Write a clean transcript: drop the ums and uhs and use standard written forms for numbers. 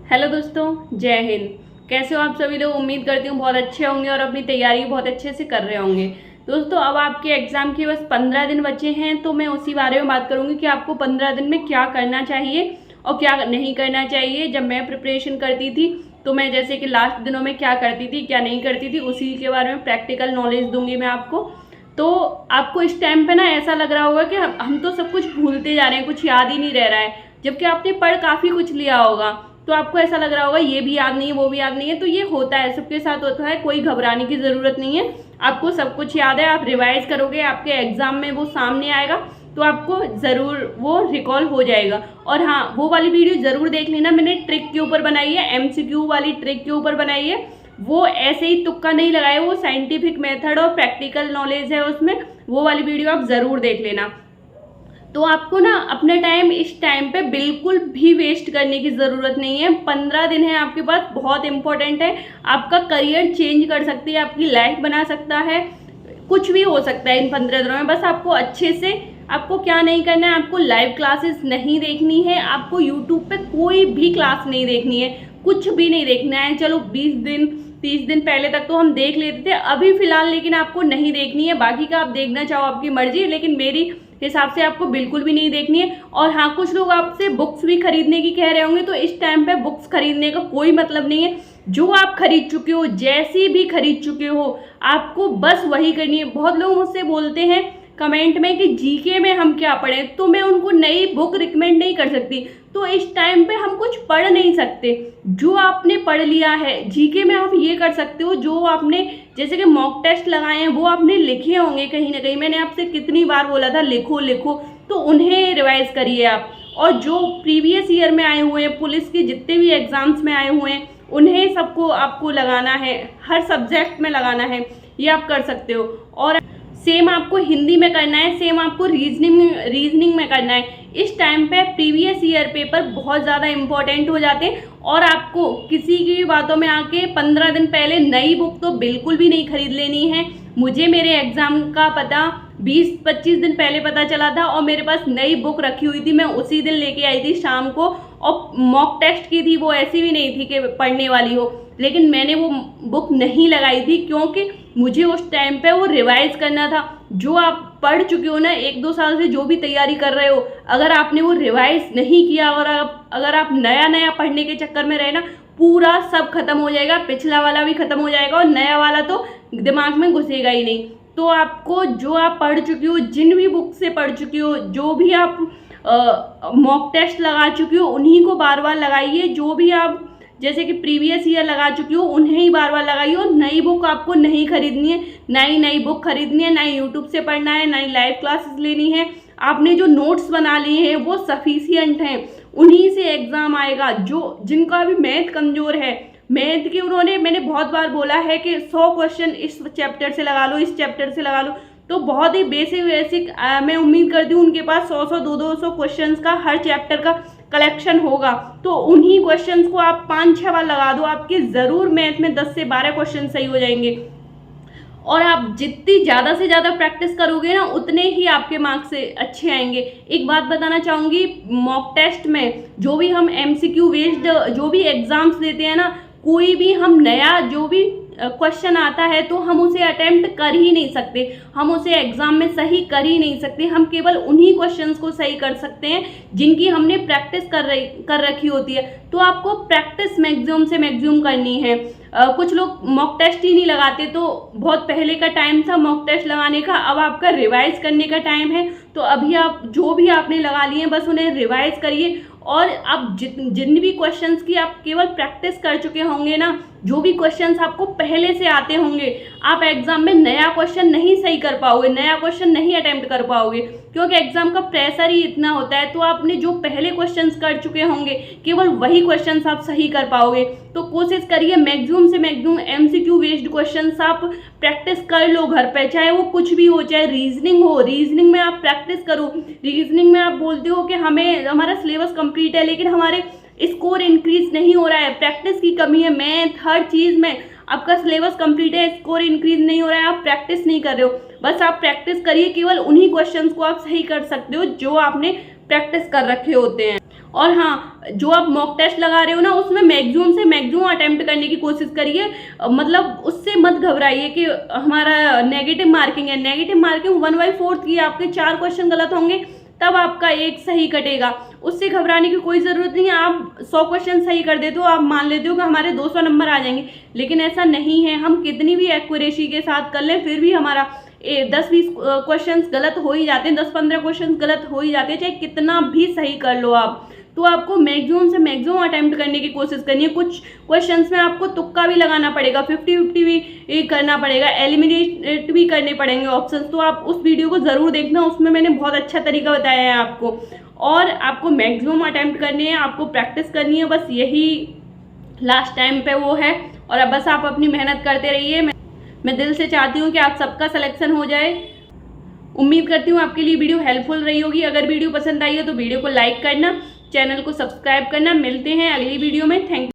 Hello दोस्तों, जय हिंद। कैसे हो आप सभी लोग? उम्मीद करती हूँ बहुत अच्छे होंगे और अपनी तैयारी बहुत अच्छे से कर रहे होंगे। दोस्तों, अब आपके एग्ज़ाम के बस 15 दिन बचे हैं, तो मैं उसी बारे में बात करूँगी कि आपको 15 दिन में क्या करना चाहिए और क्या नहीं करना चाहिए। जब मैं प्रिपरेशन करती थी तो मैं जैसे कि लास्ट दिनों में क्या करती थी, क्या नहीं करती थी, उसी के बारे में प्रैक्टिकल नॉलेज दूंगी मैं आपको। तो आपको इस टाइम पे ना ऐसा लग रहा होगा कि हम तो सब कुछ भूलते जा रहे हैं, कुछ याद ही नहीं रह रहा है, जबकि आपने पढ़ काफ़ी कुछ लिया होगा। तो आपको ऐसा लग रहा होगा ये भी याद नहीं है, वो भी याद नहीं है। तो ये होता है, सबके साथ होता है, कोई घबराने की ज़रूरत नहीं है। आपको सब कुछ याद है, आप रिवाइज करोगे, आपके एग्जाम में वो सामने आएगा तो आपको ज़रूर वो रिकॉल हो जाएगा। और हाँ, वो वाली वीडियो ज़रूर देख लेना, मैंने ट्रिक के ऊपर बनाई है, MCQ वाली ट्रिक के ऊपर बनाई है। वो ऐसे ही तुक्का नहीं लगाए, वो साइंटिफिक मेथड और प्रैक्टिकल नॉलेज है उसमें। वो वाली वीडियो आप ज़रूर देख लेना। तो आपको ना अपने टाइम इस टाइम पे बिल्कुल भी वेस्ट करने की ज़रूरत नहीं है। 15 दिन है आपके पास, बहुत इंपॉर्टेंट है। आपका करियर चेंज कर सकती है, आपकी लाइफ बना सकता है, कुछ भी हो सकता है इन 15 दिनों में। बस आपको अच्छे से, आपको क्या नहीं करना है, आपको लाइव क्लासेस नहीं देखनी है, आपको यूट्यूब पे कोई भी क्लास नहीं देखनी है, कुछ भी नहीं देखना है। चलो 20 दिन 30 दिन पहले तक तो हम देख लेते थे, अभी फिलहाल लेकिन आपको नहीं देखनी है। बाकी का आप देखना चाहो आपकी मर्जी, लेकिन मेरी हिसाब से आपको बिल्कुल भी नहीं देखनी है। और हाँ, कुछ लोग आपसे बुक्स भी खरीदने की कह रहे होंगे, तो इस टाइम पे बुक्स खरीदने का कोई मतलब नहीं है। जो आप खरीद चुके हो, जैसी भी खरीद चुके हो, आपको बस वही करनी है। बहुत लोग मुझसे बोलते हैं कमेंट में कि जीके में हम क्या पढ़ें, तो मैं उनको नई बुक रिकमेंड नहीं कर सकती। तो इस टाइम पे हम कुछ पढ़ नहीं सकते। जो आपने पढ़ लिया है जीके में, आप ये कर सकते हो, जो आपने जैसे कि मॉक टेस्ट लगाए हैं वो आपने लिखे होंगे कहीं ना कहीं। मैंने आपसे कितनी बार बोला था लिखो लिखो, तो उन्हें रिवाइज करिए आप। और जो प्रीवियस ईयर में आए हुए हैं, पुलिस के जितने भी एग्जाम्स में आए हुए हैं, उन्हें सबको आपको लगाना है, हर सब्जेक्ट में लगाना है, ये आप कर सकते हो। और सेम आपको हिंदी में करना है, सेम आपको रीजनिंग में करना है। इस टाइम पे प्रीवियस ईयर पेपर बहुत ज़्यादा इंपॉर्टेंट हो जाते हैं। और आपको किसी की भी बातों में आके 15 दिन पहले नई बुक तो बिल्कुल भी नहीं खरीद लेनी है। मुझे मेरे एग्ज़ाम का पता 20-25 दिन पहले पता चला था, और मेरे पास नई बुक रखी हुई थी, मैं उसी दिन लेके आई थी शाम को। और मॉक टेस्ट की थी, वो ऐसी भी नहीं थी कि पढ़ने वाली हो, लेकिन मैंने वो बुक नहीं लगाई थी क्योंकि मुझे उस टाइम पे वो रिवाइज करना था। जो आप पढ़ चुके हो ना, 1-2 साल से जो भी तैयारी कर रहे हो, अगर आपने वो रिवाइज नहीं किया और अगर आप नया नया पढ़ने के चक्कर में रहे ना, पूरा सब खत्म हो जाएगा, पिछला वाला भी खत्म हो जाएगा और नया वाला तो दिमाग में घुसेगा ही नहीं। तो आपको जो आप पढ़ चुकी हो, जिन भी बुक से पढ़ चुकी हो, जो भी आप मॉक टेस्ट लगा चुकी हो, उन्हीं को बार बार लगाइए। जो भी आप जैसे कि प्रीवियस ईयर लगा चुकी हो, उन्हें ही बार बार लगाइए। और नई बुक आपको नहीं खरीदनी है, नई बुक खरीदनी है, ना यूट्यूब से पढ़ना है, ना ही लाइव क्लासेस लेनी है। आपने जो नोट्स बना लिए हैं वो सफिशियंट हैं, उन्हीं से एग्जाम आएगा। जो जिनका भी मैथ कमजोर है, मैथ के मैंने बहुत बार बोला है कि 100 क्वेश्चन इस चैप्टर से लगा लो, इस चैप्टर से लगा लो, तो बहुत ही बेसिक मैं उम्मीद करती हूँ उनके पास 100 200 क्वेश्चंस का हर चैप्टर का कलेक्शन होगा। तो उन्हीं क्वेश्चंस को आप 5-6 बार लगा दो, आपके ज़रूर मैथ में 10 से 12 क्वेश्चन सही हो जाएंगे। और आप जितनी ज़्यादा से ज़्यादा प्रैक्टिस करोगे ना, उतने ही आपके मार्क्स से अच्छे आएंगे। एक बात बताना चाहूँगी, मॉक टेस्ट में जो भी हम MCQ बेस्ड जो भी एग्ज़ाम्स देते हैं ना, कोई भी हम नया जो भी क्वेश्चन आता है तो हम उसे अटेम्प्ट कर ही नहीं सकते, हम उसे एग्जाम में सही कर ही नहीं सकते। हम केवल उन्हीं क्वेश्चंस को सही कर सकते हैं जिनकी हमने प्रैक्टिस कर रखी होती है। तो आपको प्रैक्टिस मैक्सिमम से मैक्सिमम करनी है। कुछ लोग मॉक टेस्ट ही नहीं लगाते, तो बहुत पहले का टाइम था मॉक टेस्ट लगाने का, अब आपका रिवाइज करने का टाइम है। तो अभी आप जो भी आपने लगा लिए बस उन्हें रिवाइज करिए। और आप जिन भी क्वेश्चंस की आप केवल प्रैक्टिस कर चुके होंगे ना, जो भी क्वेश्चंस आपको पहले से आते होंगे, आप एग्जाम में नया क्वेश्चन नहीं सही कर पाओगे, नया क्वेश्चन नहीं अटेम्प्ट कर पाओगे, क्योंकि एग्जाम का प्रेशर ही इतना होता है। तो आपने जो पहले क्वेश्चंस कर चुके होंगे, केवल वही क्वेश्चंस आप सही कर पाओगे। तो कोशिश करिए मैक्सिमम से मैक्सिमम MCQ बेस्ड क्वेश्चंस आप प्रैक्टिस कर लो घर पे, चाहे वो कुछ भी हो, चाहे रीजनिंग हो, रीजनिंग में आप प्रैक्टिस करो। रीजनिंग में आप बोलते हो कि हमारा सिलेबस कंप्लीट है लेकिन हमारे स्कोर इंक्रीज नहीं हो रहा है, प्रैक्टिस की कमी है। मैथ हर चीज़ में आपका सिलेबस कंप्लीट है, स्कोर इंक्रीज नहीं हो रहा है, आप प्रैक्टिस नहीं कर रहे हो। बस आप प्रैक्टिस करिए, केवल उन्हीं क्वेश्चंस को आप सही कर सकते हो जो आपने प्रैक्टिस कर रखे होते हैं। और हाँ, जो आप मॉक टेस्ट लगा रहे हो ना, उसमें मैक्सिमम से मैक्सिमम अटेम्प्ट करने की कोशिश करिए। मतलब उससे मत घबराइए कि हमारा नेगेटिव मार्किंग है। नेगेटिव मार्किंग 1/4 की, आपके 4 क्वेश्चन गलत होंगे तब आपका 1 सही कटेगा। उससे घबराने की कोई ज़रूरत नहीं है। आप 100 क्वेश्चन सही कर देते हो, आप मान लेते हो कि हमारे 200 नंबर आ जाएंगे, लेकिन ऐसा नहीं है। हम कितनी भी एक्यूरेसी के साथ कर लें, फिर भी हमारा 10-20 क्वेश्चन गलत हो ही जाते हैं, 10-15 क्वेश्चन गलत हो ही जाते हैं, चाहे कितना भी सही कर लो आप। तो आपको मैक्सिमम से मैक्सिमम अटेम्प्ट करने की कोशिश करनी है। कुछ क्वेश्चंस में आपको तुक्का भी लगाना पड़ेगा, 50-50 भी करना पड़ेगा, एलिमिनेट भी करने पड़ेंगे ऑप्शंस। तो आप उस वीडियो को ज़रूर देखना, उसमें मैंने बहुत अच्छा तरीका बताया है आपको। और आपको मैक्सिमम अटेम्प्ट करनी है, आपको प्रैक्टिस करनी है, बस यही लास्ट टाइम पे वो है। और अब बस आप अपनी मेहनत करते रहिए। मैं दिल से चाहती हूँ कि आप सबका सिलेक्शन हो जाए। उम्मीद करती हूँ आपके लिए वीडियो हेल्पफुल रही होगी। अगर वीडियो पसंद आई हो तो वीडियो को लाइक करना, चैनल को सब्सक्राइब करना। मिलते हैं अगली वीडियो में। Thank you.